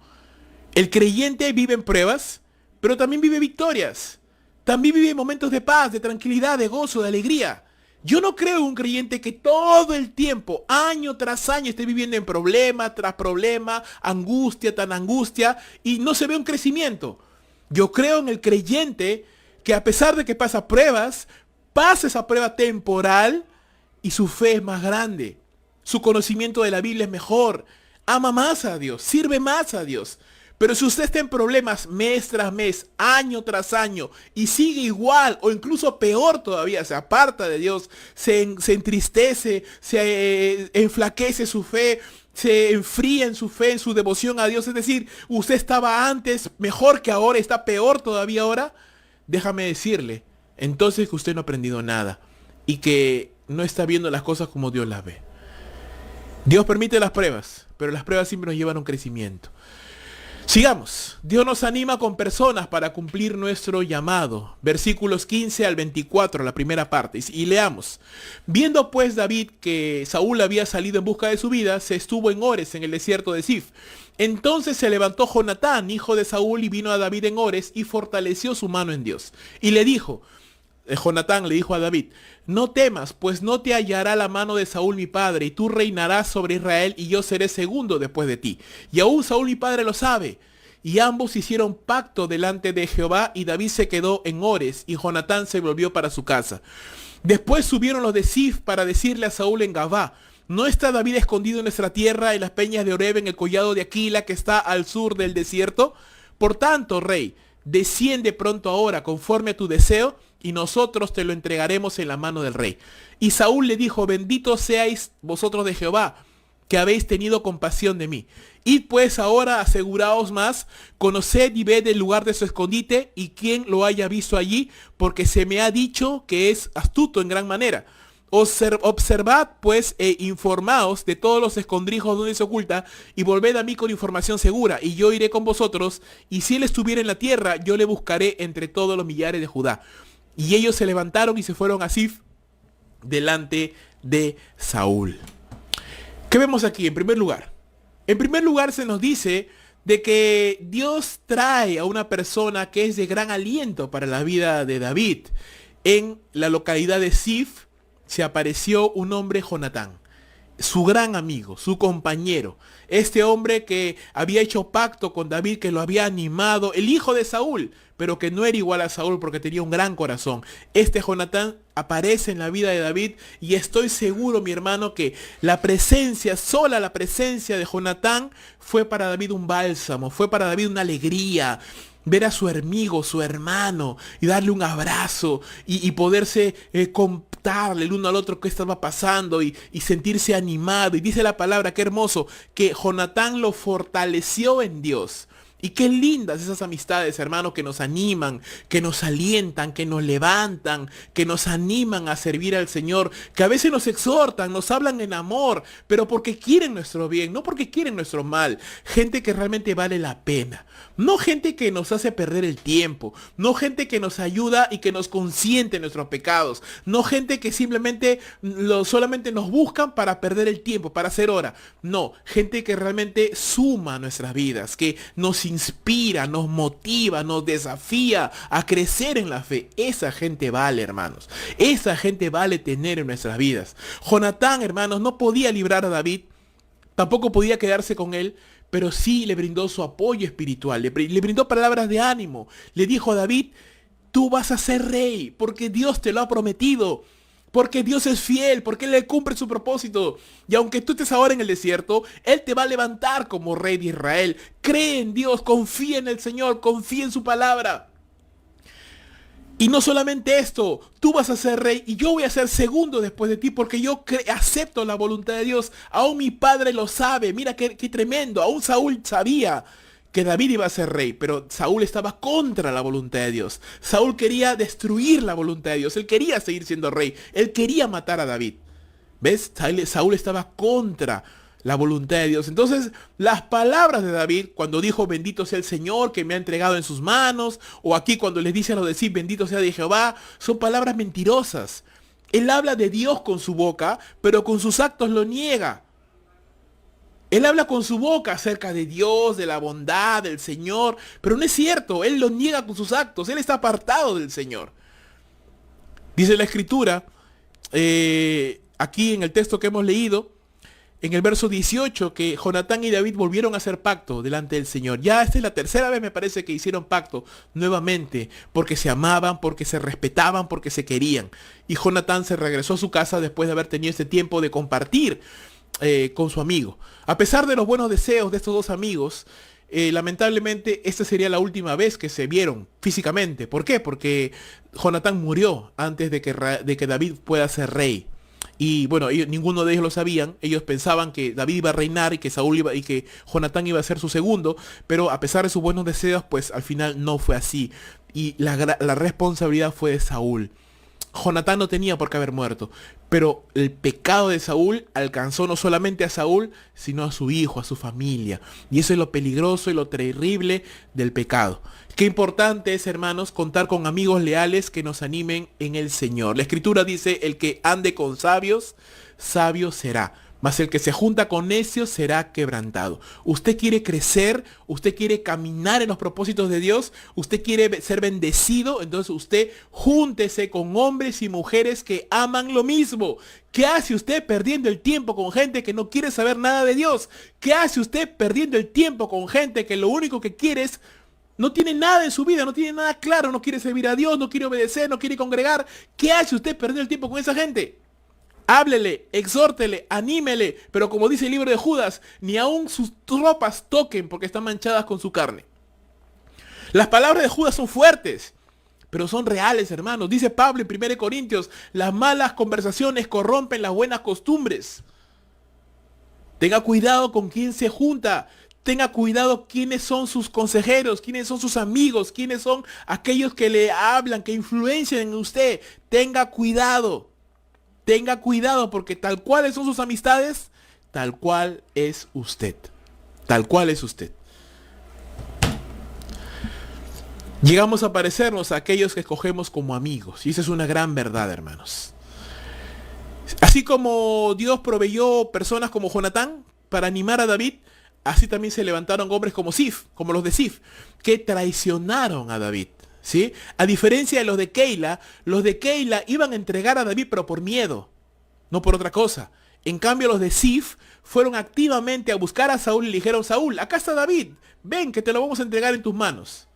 El creyente vive en pruebas, pero también vive victorias. También vive momentos de paz, de tranquilidad, de gozo, de alegría. Yo no creo en un creyente que todo el tiempo, año tras año, esté viviendo en problema tras problema, angustia tras angustia, y no se ve un crecimiento. Yo creo en el creyente que a pesar de que pasa pruebas, pasa esa prueba temporal y su fe es más grande. Su conocimiento de la Biblia es mejor. Ama más a Dios, sirve más a Dios. Pero si usted está en problemas mes tras mes, año tras año, y sigue igual o incluso peor todavía, se aparta de Dios, se entristece, se enflaquece su fe, se enfría en su fe, en su devoción a Dios, es decir, usted estaba antes mejor que ahora, está peor todavía ahora, déjame decirle, entonces que usted no ha aprendido nada y que no está viendo las cosas como Dios las ve. Dios permite las pruebas, pero las pruebas siempre nos llevan a un crecimiento. Sigamos. Dios nos anima con personas para cumplir nuestro llamado. Versículos 15 al 24, la primera parte. Y leamos. Viendo pues David que Saúl había salido en busca de su vida, se estuvo en Ores, en el desierto de Zif. Entonces se levantó Jonatán, hijo de Saúl, y vino a David en Ores y fortaleció su mano en Dios. Y le dijo, Jonatán le dijo a David, no temas, pues no te hallará la mano de Saúl mi padre, y tú reinarás sobre Israel, y yo seré segundo después de ti. Y aún Saúl mi padre lo sabe. Y ambos hicieron pacto delante de Jehová, y David se quedó en Ores, y Jonatán se volvió para su casa. Después subieron los de Zif para decirle a Saúl en Gabá, ¿no está David escondido en nuestra tierra, en las peñas de Oreb, en el collado de Aquila, que está al sur del desierto? Por tanto, rey, desciende pronto ahora, conforme a tu deseo, y nosotros te lo entregaremos en la mano del rey. Y Saúl le dijo, bendito seáis vosotros de Jehová, que habéis tenido compasión de mí. Id pues ahora, aseguraos más, conoced y ved el lugar de su escondite, y quien lo haya visto allí, porque se me ha dicho que es astuto en gran manera. Observad pues e informaos de todos los escondrijos donde se oculta, y volved a mí con información segura, y yo iré con vosotros, y si él estuviera en la tierra, yo le buscaré entre todos los millares de Judá. Y ellos se levantaron y se fueron a Zif delante de Saúl. ¿Qué vemos aquí? En primer lugar se nos dice de que Dios trae a una persona que es de gran aliento para la vida de David. En la localidad de Zif se apareció un hombre, Jonatán, su gran amigo, su compañero, este hombre que había hecho pacto con David, que lo había animado, el hijo de Saúl, pero que no era igual a Saúl porque tenía un gran corazón. Este Jonatán aparece en la vida de David, y estoy seguro, mi hermano, que sola la presencia de Jonatán fue para David un bálsamo, fue para David una alegría. Ver a su amigo, su hermano, y darle un abrazo, y poderse contarle el uno al otro qué estaba pasando, y sentirse animado. Y dice la palabra, qué hermoso, que Jonatán lo fortaleció en Dios. Y qué lindas esas amistades, hermano, que nos animan, que nos alientan, que nos levantan, que nos animan a servir al Señor, que a veces nos exhortan, nos hablan en amor, pero porque quieren nuestro bien, no porque quieren nuestro mal. Gente que realmente vale la pena. No gente que nos hace perder el tiempo, no gente que nos ayuda y que nos consiente nuestros pecados, no gente que simplemente solamente nos buscan para perder el tiempo, para hacer hora. No, gente que realmente suma a nuestras vidas, que nos inspira, nos motiva, nos desafía a crecer en la fe. Esa gente vale, hermanos. Esa gente vale tener en nuestras vidas. Jonatán, hermanos, no podía librar a David, tampoco podía quedarse con él, pero sí le brindó su apoyo espiritual, le brindó palabras de ánimo. Le dijo a David, tú vas a ser rey, porque Dios te lo ha prometido. Porque Dios es fiel, porque Él le cumple su propósito. Y aunque tú estés ahora en el desierto, Él te va a levantar como rey de Israel. Cree en Dios, confía en el Señor, confía en su palabra. Y no solamente esto, tú vas a ser rey y yo voy a ser segundo después de ti, porque yo acepto la voluntad de Dios. Aún mi padre lo sabe, mira qué tremendo. Aún Saúl sabía que David iba a ser rey, pero Saúl estaba contra la voluntad de Dios. Saúl quería destruir la voluntad de Dios, él quería seguir siendo rey, él quería matar a David. ¿Ves? Saúl estaba contra la voluntad de Dios. Entonces, las palabras de David, cuando dijo, bendito sea el Señor que me ha entregado en sus manos, o aquí cuando les dice a los de sí, bendito sea de Jehová, son palabras mentirosas. Él habla de Dios con su boca, pero con sus actos lo niega. Él habla con su boca acerca de Dios, de la bondad, del Señor, pero no es cierto, él lo niega con sus actos, él está apartado del Señor. Dice la Escritura aquí en el texto que hemos leído, en el verso 18, que Jonatán y David volvieron a hacer pacto delante del Señor. Ya esta es la tercera vez, me parece, que hicieron pacto nuevamente, porque se amaban, porque se respetaban, porque se querían. Y Jonatán se regresó a su casa después de haber tenido este tiempo de compartir con su amigo. A pesar de los buenos deseos de estos dos amigos, lamentablemente esta sería la última vez que se vieron físicamente. ¿Por qué? Porque Jonatán murió antes de que David pueda ser rey. Y bueno, ninguno de ellos lo sabían. Ellos pensaban que David iba a reinar y que y que Jonatán iba a ser su segundo, pero a pesar de sus buenos deseos, pues al final no fue así. Y la responsabilidad fue de Saúl. Jonatán no tenía por qué haber muerto, pero el pecado de Saúl alcanzó no solamente a Saúl, sino a su hijo, a su familia. Y eso es lo peligroso y lo terrible del pecado. Qué importante es, hermanos, contar con amigos leales que nos animen en el Señor. La Escritura dice: el que ande con sabios, sabio será. Mas el que se junta con necios será quebrantado. Usted quiere crecer, usted quiere caminar en los propósitos de Dios, usted quiere ser bendecido, entonces usted júntese con hombres y mujeres que aman lo mismo. ¿Qué hace usted perdiendo el tiempo con gente que no quiere saber nada de Dios? ¿Qué hace usted perdiendo el tiempo con gente que lo único que quiere es... no tiene nada en su vida, no tiene nada claro, no quiere servir a Dios, no quiere obedecer, no quiere congregar? ¿Qué hace usted perdiendo el tiempo con esa gente? Háblele, exhórtele, anímele, pero como dice el libro de Judas, ni aun sus ropas toquen porque están manchadas con su carne. Las palabras de Judas son fuertes, pero son reales, hermanos. Dice Pablo en 1 Corintios, las malas conversaciones corrompen las buenas costumbres. Tenga cuidado con quién se junta. Tenga cuidado quiénes son sus consejeros, quiénes son sus amigos, quiénes son aquellos que le hablan, que influencian en usted. Tenga cuidado. Tenga cuidado, porque tal cual son sus amistades, tal cual es usted. Tal cual es usted. Llegamos a parecernos a aquellos que escogemos como amigos. Y esa es una gran verdad, hermanos. Así como Dios proveyó personas como Jonatán para animar a David, así también se levantaron hombres como Sif, como los de Sif, que traicionaron a David. ¿Sí? A diferencia de los de Keila iban a entregar a David, pero por miedo, no por otra cosa. En cambio, los de Sif fueron activamente a buscar a Saúl y le dijeron: Saúl, acá está David, ven que te lo vamos a entregar en tus manos.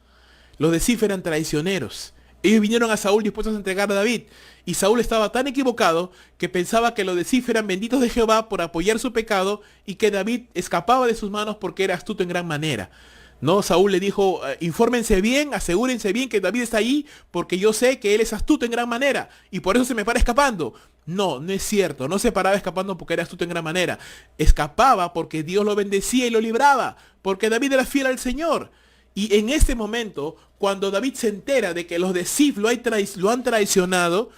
Los de Sif eran traicioneros. Ellos vinieron a Saúl dispuestos a entregar a David. Y Saúl estaba tan equivocado que pensaba que los de Sif eran benditos de Jehová por apoyar su pecado y que David escapaba de sus manos porque era astuto en gran manera. No, Saúl le dijo: infórmense bien, asegúrense bien que David está ahí, porque yo sé que él es astuto en gran manera y por eso se me para escapando. No, no es cierto, no se paraba escapando porque era astuto en gran manera. Escapaba porque Dios lo bendecía y lo libraba, porque David era fiel al Señor. Y en este momento, cuando David se entera de que los de Sif lo han traicionado,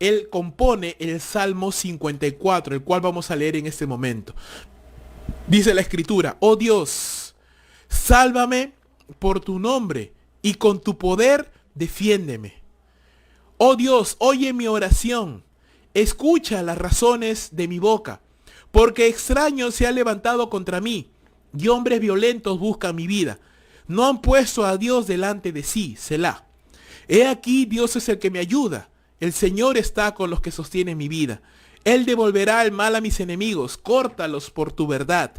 él compone el Salmo 54, el cual vamos a leer en este momento. Dice la Escritura: oh Dios, sálvame por tu nombre y con tu poder defiéndeme. Oh Dios, oye mi oración, escucha las razones de mi boca, porque extraño se ha levantado contra mí y hombres violentos buscan mi vida. No han puesto a Dios delante de sí, Selah. He aquí, Dios es el que me ayuda. El Señor está con los que sostienen mi vida. Él devolverá el mal a mis enemigos, córtalos por tu verdad.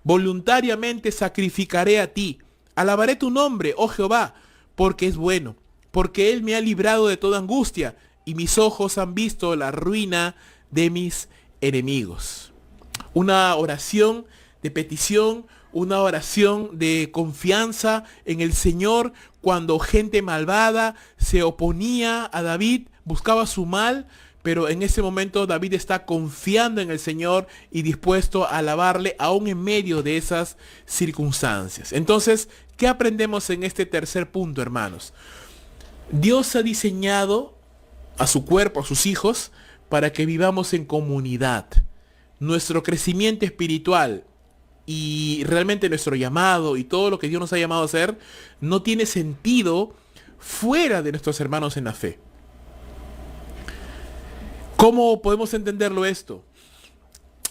Voluntariamente sacrificaré a ti. Alabaré tu nombre, oh Jehová, porque es bueno, porque Él me ha librado de toda angustia, y mis ojos han visto la ruina de mis enemigos. Una oración de petición, una oración de confianza en el Señor cuando gente malvada se oponía a David, buscaba su mal, pero en ese momento David está confiando en el Señor y dispuesto a alabarle aún en medio de esas circunstancias. Entonces, ¿qué aprendemos en este tercer punto, hermanos? Dios ha diseñado a su cuerpo, a sus hijos, para que vivamos en comunidad. Nuestro crecimiento espiritual y realmente nuestro llamado y todo lo que Dios nos ha llamado a hacer no tiene sentido fuera de nuestros hermanos en la fe. ¿Cómo podemos entenderlo esto?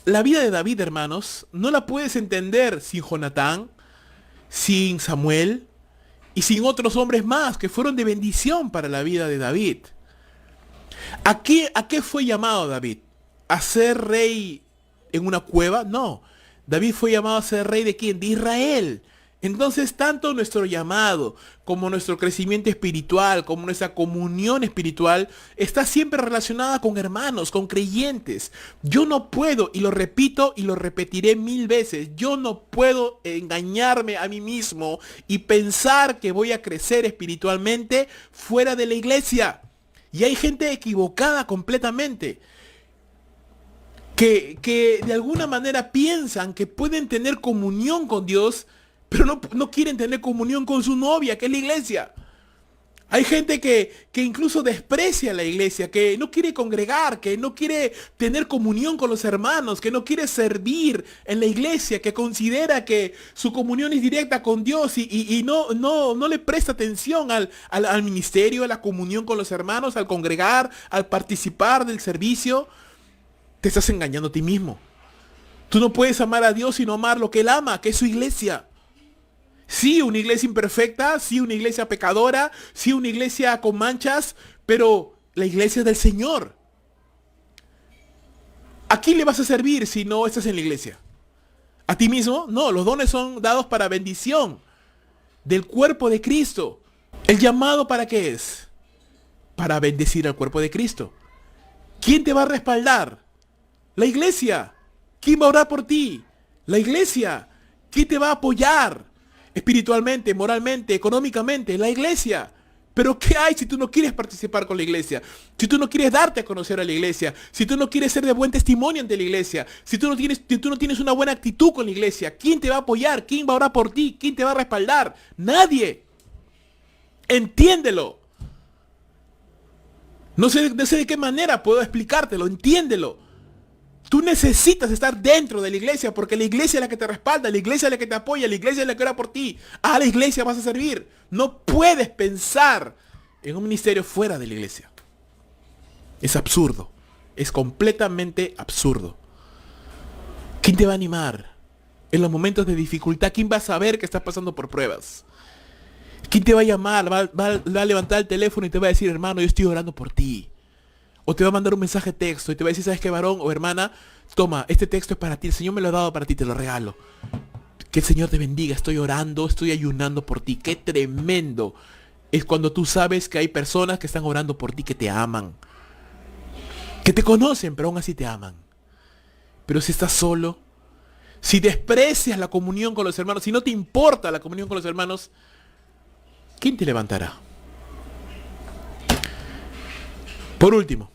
La vida de David, hermanos, no la puedes entender sin Jonatán, sin Samuel y sin otros hombres más que fueron de bendición para la vida de David. A qué fue llamado David? ¿A ser rey en una cueva? No. David fue llamado a ser rey de quién? De Israel. Entonces, tanto nuestro llamado como nuestro crecimiento espiritual, como nuestra comunión espiritual, está siempre relacionada con hermanos, con creyentes. Yo no puedo, y lo repito y lo repetiré 1000 veces, yo no puedo engañarme a mí mismo y pensar que voy a crecer espiritualmente fuera de la iglesia. Y hay gente equivocada completamente, que de alguna manera piensan que pueden tener comunión con Dios, pero no quieren tener comunión con su novia, que es la iglesia. Hay gente que incluso desprecia la iglesia, que no quiere congregar, que no quiere tener comunión con los hermanos, que no quiere servir en la iglesia, que considera que su comunión es directa con Dios y no le presta atención al ministerio, a la comunión con los hermanos, al congregar, al participar del servicio. Te estás engañando a ti mismo. Tú no puedes amar a Dios sino amar lo que Él ama, que es su iglesia. Sí, una iglesia imperfecta, sí, una iglesia pecadora, sí, una iglesia con manchas, pero la iglesia del Señor. ¿A quién le vas a servir si no estás en la iglesia? ¿A ti mismo? No, los dones son dados para bendición del cuerpo de Cristo. ¿El llamado para qué es? Para bendecir al cuerpo de Cristo. ¿Quién te va a respaldar? La iglesia. ¿Quién va a orar por ti? La iglesia. ¿Quién te va a apoyar? Espiritualmente, moralmente, económicamente, la iglesia. Pero ¿qué hay si tú no quieres participar con la iglesia? Si tú no quieres darte a conocer a la iglesia, si tú no quieres ser de buen testimonio ante la iglesia, si tú no tienes una buena actitud con la iglesia, ¿quién te va a apoyar? ¿Quién va a orar por ti? ¿Quién te va a respaldar? Nadie. Entiéndelo. No sé de qué manera puedo explicártelo, entiéndelo. Tú necesitas estar dentro de la iglesia porque la iglesia es la que te respalda, la iglesia es la que te apoya, la iglesia es la que ora por ti. A la iglesia vas a servir. No puedes pensar en un ministerio fuera de la iglesia. Es absurdo. Es completamente absurdo. ¿Quién te va a animar en los momentos de dificultad? ¿Quién va a saber que estás pasando por pruebas? ¿Quién te va a llamar? Va a levantar el teléfono y te va a decir, hermano, yo estoy orando por ti. O te va a mandar un mensaje de texto y te va a decir, ¿sabes qué, varón o hermana? Toma, este texto es para ti, el Señor me lo ha dado para ti, te lo regalo. Que el Señor te bendiga, estoy orando, estoy ayunando por ti. Qué tremendo es cuando tú sabes que hay personas que están orando por ti, que te aman. Que te conocen, pero aún así te aman. Pero si estás solo, si desprecias la comunión con los hermanos, si no te importa la comunión con los hermanos, ¿quién te levantará? Por último,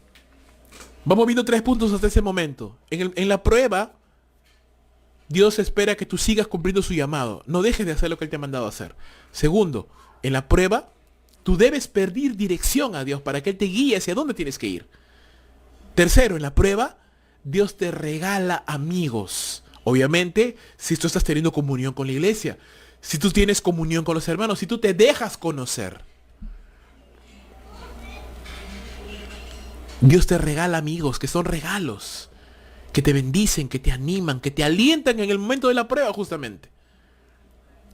vamos viendo 3 puntos hasta ese momento. En la prueba, Dios espera que tú sigas cumpliendo su llamado. No dejes de hacer lo que Él te ha mandado a hacer. Segundo, en la prueba, tú debes pedir dirección a Dios para que Él te guíe hacia dónde tienes que ir. Tercero, en la prueba, Dios te regala amigos. Obviamente, si tú estás teniendo comunión con la iglesia, si tú tienes comunión con los hermanos, si tú te dejas conocer. Dios te regala amigos que son regalos, que te bendicen, que te animan, que te alientan en el momento de la prueba justamente.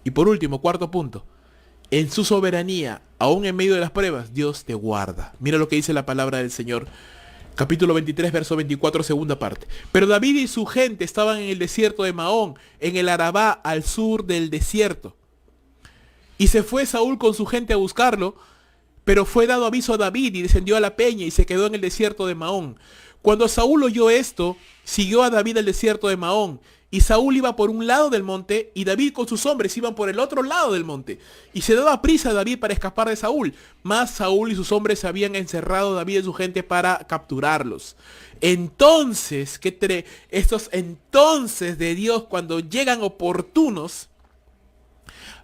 Y por último, cuarto punto, en su soberanía, aún en medio de las pruebas, Dios te guarda. Mira lo que dice la palabra del Señor, capítulo 23, verso 24, segunda parte. Pero David y su gente estaban en el desierto de Maón, en el Arabá, al sur del desierto. Y se fue Saúl con su gente a buscarlo, pero fue dado aviso a David y descendió a la peña y se quedó en el desierto de Maón. Cuando Saúl oyó esto, siguió a David al desierto de Maón. Y Saúl iba por un lado del monte y David con sus hombres iban por el otro lado del monte. Y se daba prisa a David para escapar de Saúl. Mas Saúl y sus hombres habían encerrado a David y su gente para capturarlos. Entonces, estos entonces de Dios cuando llegan oportunos,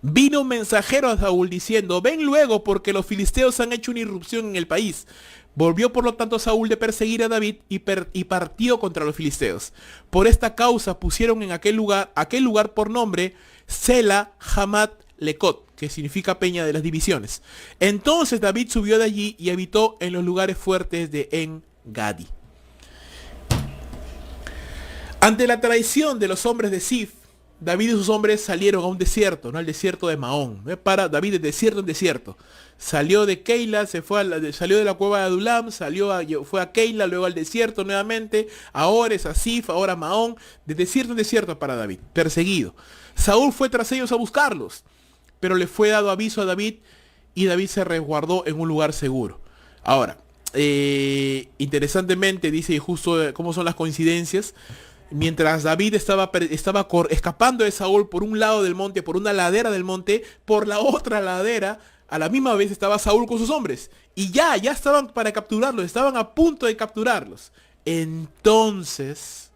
vino un mensajero a Saúl diciendo, ven luego porque los filisteos han hecho una irrupción en el país. Volvió por lo tanto Saúl de perseguir a David y partió contra los filisteos. Por esta causa pusieron en aquel lugar por nombre Sela Hamat Lecot, que significa peña de las divisiones. Entonces David subió de allí y habitó en los lugares fuertes de En-Gadi. Ante la traición de los hombres de Sif, David y sus hombres salieron a un desierto, ¿no? Al desierto de Mahón. Para David de desierto en desierto. Salió de Keila, salió de la cueva de Adulam, fue a Keila, luego al desierto nuevamente, ahora es a Sif, ahora a Mahón, de desierto en desierto para David, perseguido. Saúl fue tras ellos a buscarlos, pero le fue dado aviso a David y David se resguardó en un lugar seguro. Ahora, interesantemente, dice, y justo cómo son las coincidencias, mientras David estaba escapando de Saúl por un lado del monte, por una ladera del monte, por la otra ladera, a la misma vez estaba Saúl con sus hombres. Y ya estaban para capturarlos, estaban a punto de capturarlos. Entonces,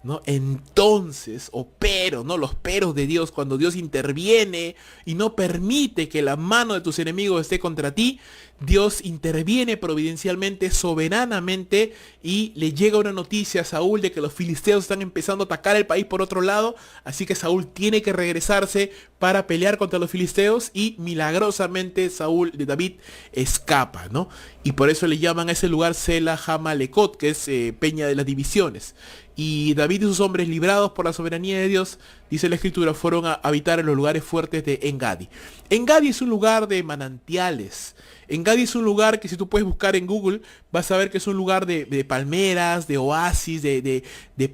¿no? Entonces, ¿no? Los peros de Dios, cuando Dios interviene y no permite que la mano de tus enemigos esté contra ti, Dios interviene providencialmente, soberanamente, y le llega una noticia a Saúl de que los filisteos están empezando a atacar el país por otro lado, así que Saúl tiene que regresarse para pelear contra los filisteos y milagrosamente David escapa, ¿no? Y por eso le llaman a ese lugar Sela Hamalekot, que es Peña de las Divisiones. Y David y sus hombres, librados por la soberanía de Dios, dice la escritura, fueron a habitar en los lugares fuertes de En-Gadi. En-Gadi es un lugar de manantiales. En-Gadi es un lugar que si tú puedes buscar en Google, vas a ver que es un lugar de palmeras, de oasis, de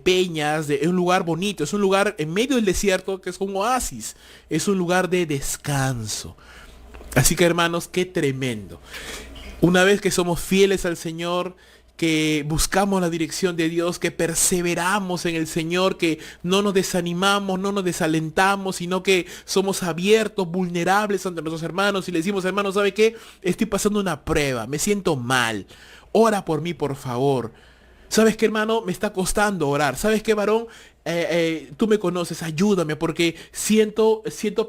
peñas, es un lugar bonito, es un lugar en medio del desierto que es un oasis, es un lugar de descanso. Así que hermanos, qué tremendo. Una vez que somos fieles al Señor, que buscamos la dirección de Dios, que perseveramos en el Señor, que no nos desanimamos, no nos desalentamos, sino que somos abiertos, vulnerables ante nuestros hermanos y le decimos, hermano, ¿sabe qué? Estoy pasando una prueba, me siento mal, ora por mí, por favor. ¿Sabes qué, hermano? Me está costando orar. ¿Sabes qué, varón? Tú me conoces, ayúdame porque siento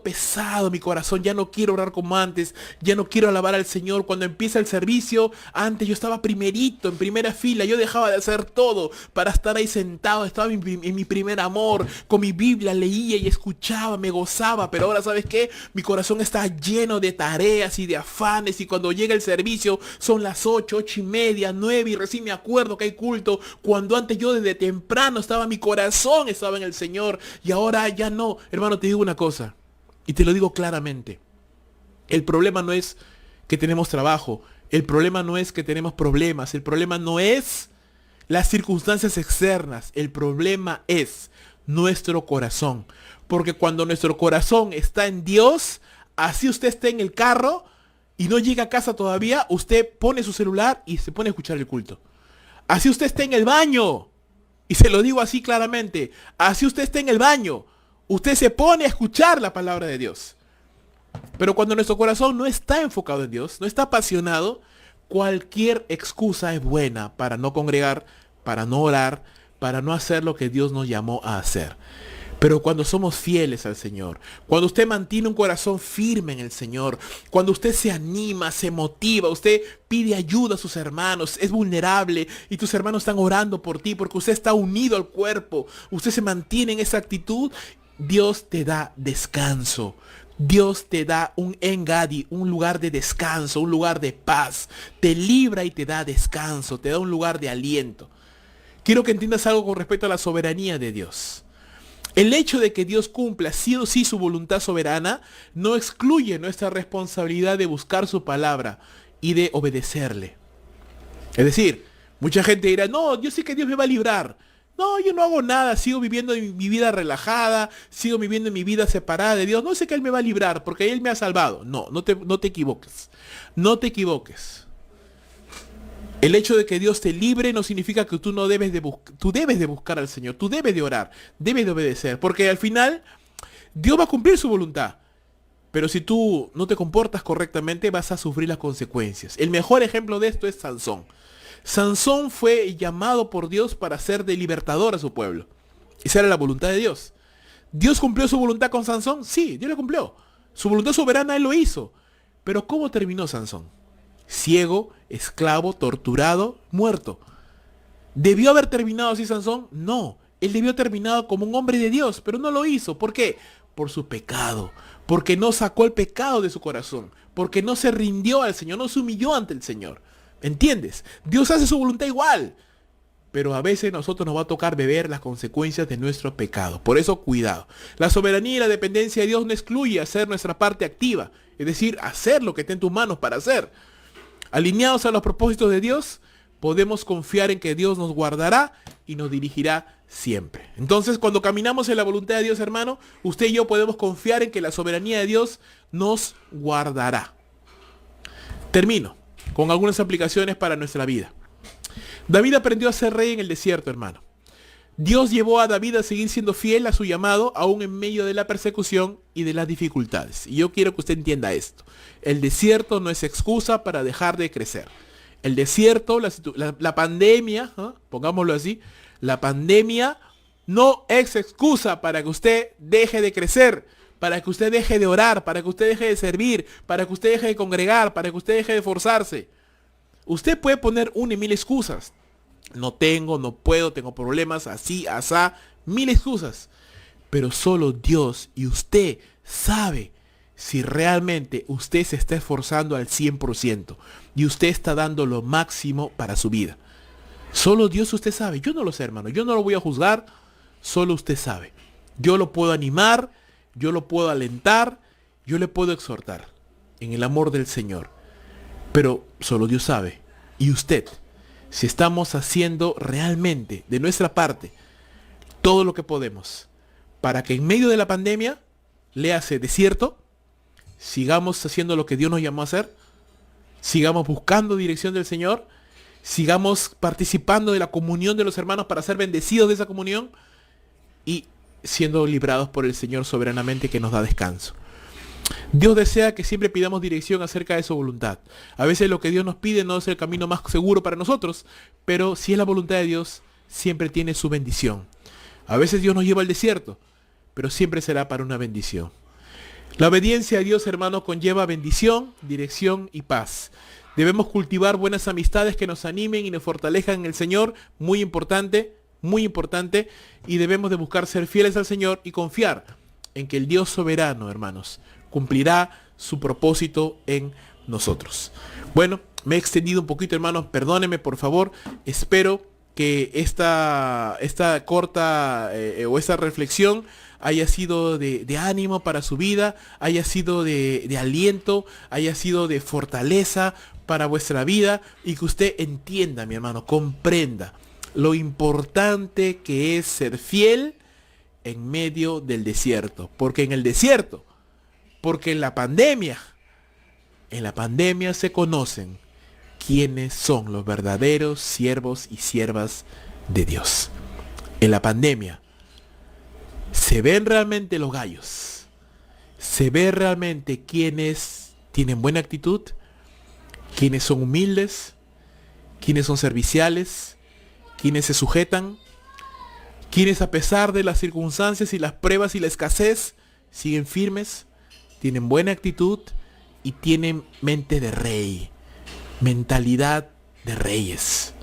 pesado mi corazón, ya no quiero orar como antes, ya no quiero alabar al Señor. Cuando empieza el servicio, antes yo estaba primerito, en primera fila, yo dejaba de hacer todo para estar ahí sentado, estaba en mi primer amor, con mi Biblia leía y escuchaba, me gozaba, pero ahora ¿sabes qué? Mi corazón está lleno de tareas y de afanes y cuando llega el servicio son las 8:30, 9 y recién me acuerdo que hay culto, cuando antes yo desde temprano mi corazón estaba en el Señor y ahora ya no. Hermano, te digo una cosa y te lo digo claramente. El problema no es que tenemos trabajo, el problema no es que tenemos problemas, el problema no es las circunstancias externas, el problema es nuestro corazón. Porque cuando nuestro corazón está en Dios, así usted esté en el carro y no llega a casa todavía, usted pone su celular y se pone a escuchar el culto. Así usted esté en el baño. Y se lo digo así claramente, así usted está en el baño, usted se pone a escuchar la palabra de Dios. Pero cuando nuestro corazón no está enfocado en Dios, no está apasionado, cualquier excusa es buena para no congregar, para no orar, para no hacer lo que Dios nos llamó a hacer. Pero cuando somos fieles al Señor, cuando usted mantiene un corazón firme en el Señor, cuando usted se anima, se motiva, usted pide ayuda a sus hermanos, es vulnerable y tus hermanos están orando por ti porque usted está unido al cuerpo, usted se mantiene en esa actitud, Dios te da descanso. Dios te da un En-Gadi, un lugar de descanso, un lugar de paz. Te libra y te da descanso, te da un lugar de aliento. Quiero que entiendas algo con respecto a la soberanía de Dios. El hecho de que Dios cumpla sí o sí su voluntad soberana no excluye nuestra responsabilidad de buscar su palabra y de obedecerle. Es decir, mucha gente dirá, no, yo sé que Dios me va a librar. No, yo no hago nada, sigo viviendo mi vida relajada, sigo viviendo mi vida separada de Dios. No sé que Él me va a librar porque Él me ha salvado. No te equivoques. No te equivoques. El hecho de que Dios te libre no significa que tú debes de buscar al Señor, tú debes de orar, debes de obedecer, porque al final Dios va a cumplir su voluntad. Pero si tú no te comportas correctamente, vas a sufrir las consecuencias. El mejor ejemplo de esto es Sansón. Sansón fue llamado por Dios para ser de libertador a su pueblo. Esa era la voluntad de Dios. ¿Dios cumplió su voluntad con Sansón? Sí, Dios lo cumplió. Su voluntad soberana Él lo hizo. Pero ¿cómo terminó Sansón? Ciego, esclavo, torturado, muerto. ¿Debió haber terminado así Sansón? No. Él debió haber terminado como un hombre de Dios, pero no lo hizo. ¿Por qué? Por su pecado. Porque no sacó el pecado de su corazón. Porque no se rindió al Señor, no se humilló ante el Señor. ¿Entiendes? Dios hace su voluntad igual. pero a veces a nosotros nos va a tocar beber las consecuencias de nuestro pecado. Por eso, cuidado. La soberanía y la dependencia de Dios no excluye hacer nuestra parte activa, es decir, hacer lo que esté en tus manos para hacer. Alineados a los propósitos de Dios, podemos confiar en que Dios nos guardará y nos dirigirá siempre. Entonces, cuando caminamos en la voluntad de Dios, hermano, usted y yo podemos confiar en que la soberanía de Dios nos guardará. Termino con algunas aplicaciones para nuestra vida. David aprendió a ser rey en el desierto, hermano. Dios llevó a David a seguir siendo fiel a su llamado, aún en medio de la persecución y de las dificultades. Y yo quiero que usted entienda esto. El desierto no es excusa para dejar de crecer. El desierto, la pandemia, pongámoslo así, la pandemia no es excusa para que usted deje de crecer, para que usted deje de orar, para que usted deje de servir, para que usted deje de congregar, para que usted deje de esforzarse. Usted puede poner una y mil excusas. No tengo, no puedo, tengo problemas, así, asá, mil excusas. Pero solo Dios y usted sabe si realmente usted se está esforzando al 100% y usted está dando lo máximo para su vida. Solo Dios usted sabe. Yo no lo sé, hermano. Yo no lo voy a juzgar. Solo usted sabe. Yo lo puedo animar, yo lo puedo alentar, yo le puedo exhortar en el amor del Señor. Pero solo Dios sabe. Y usted, si estamos haciendo realmente de nuestra parte todo lo que podemos para que en medio de la pandemia, léase desierto, sigamos haciendo lo que Dios nos llamó a hacer, sigamos buscando dirección del Señor, sigamos participando de la comunión de los hermanos para ser bendecidos de esa comunión y siendo librados por el Señor soberanamente que nos da descanso. Dios desea que siempre pidamos dirección acerca de su voluntad. A veces lo que Dios nos pide no es el camino más seguro para nosotros, pero si es la voluntad de Dios, siempre tiene su bendición. A veces Dios nos lleva al desierto, pero siempre será para una bendición. La obediencia a Dios, hermano, conlleva bendición, dirección y paz. Debemos cultivar buenas amistades que nos animen y nos fortalezcan en el Señor, muy importante, y debemos de buscar ser fieles al Señor y confiar en que el Dios soberano, hermanos, cumplirá su propósito en nosotros. Bueno, me he extendido un poquito, hermanos, perdónenme por favor. Espero que esta corta o esta reflexión haya sido de ánimo para su vida, haya sido de aliento, haya sido de fortaleza para vuestra vida y que usted entienda, mi hermano, comprenda lo importante que es ser fiel en medio del desierto. Porque en el desierto, porque en la pandemia se conocen quiénes son los verdaderos siervos y siervas de Dios. En la pandemia se ven realmente los gallos. Se ve realmente quiénes tienen buena actitud, quiénes son humildes, quiénes son serviciales, quiénes se sujetan, quiénes a pesar de las circunstancias y las pruebas y la escasez siguen firmes, tienen buena actitud y tienen mente de rey, mentalidad de reyes.